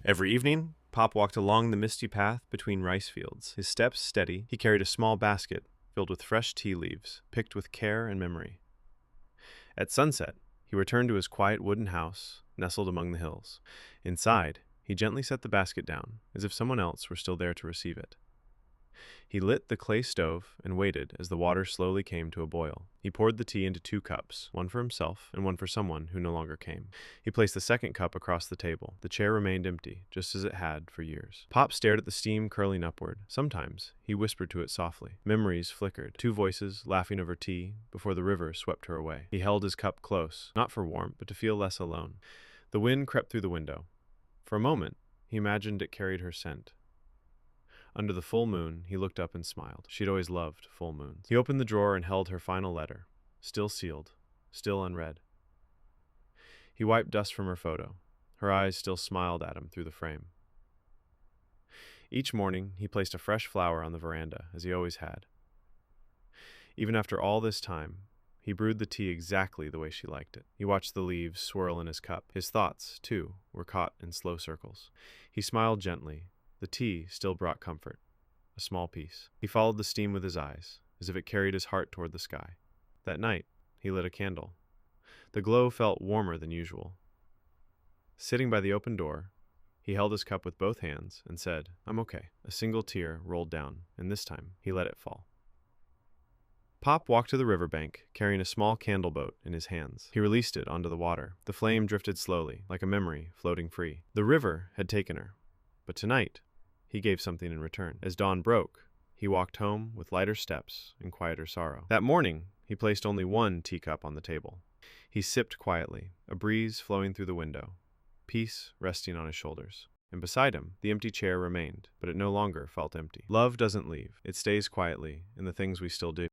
Every evening, Pop walked along the misty path between rice fields. His steps steady, he carried a small basket filled with fresh tea leaves, picked with care and memory. At sunset, he returned to his quiet wooden house, nestled among the hills. Inside, he gently set the basket down, as if someone else were still there to receive it. He lit the clay stove and waited as the water slowly came to a boil. He poured the tea into 2 cups, one for himself and one for someone who no longer came. He placed the second cup across the table. The chair remained empty, just as it had for years. Pop stared at the steam curling upward. Sometimes he whispered to it softly. Memories flickered, 2 voices laughing over tea before the river swept her away. He held his cup close, not for warmth, but to feel less alone. The wind crept through the window. For a moment, he imagined it carried her scent. Under the full moon, he looked up and smiled. She'd always loved full moons. He opened the drawer and held her final letter, still sealed, still unread. He wiped dust from her photo. Her eyes still smiled at him through the frame. Each morning, he placed a fresh flower on the veranda, as he always had. Even after all this time, he brewed the tea exactly the way she liked it. He watched the leaves swirl in his cup. His thoughts, too, were caught in slow circles. He smiled gently. The tea still brought comfort, a small piece. He followed the steam with his eyes, as if it carried his heart toward the sky. That night, he lit a candle. The glow felt warmer than usual. Sitting by the open door, he held his cup with both hands and said, "I'm okay." A single tear rolled down, and this time, he let it fall. Pop walked to the riverbank, carrying a small candle boat in his hands. He released it onto the water. The flame drifted slowly, like a memory floating free. The river had taken her, but tonight, he gave something in return. As dawn broke, he walked home with lighter steps and quieter sorrow. That morning, he placed only 1 teacup on the table. He sipped quietly, a breeze flowing through the window, peace resting on his shoulders. And beside him, the empty chair remained, but it no longer felt empty. Love doesn't leave. It stays quietly in the things we still do.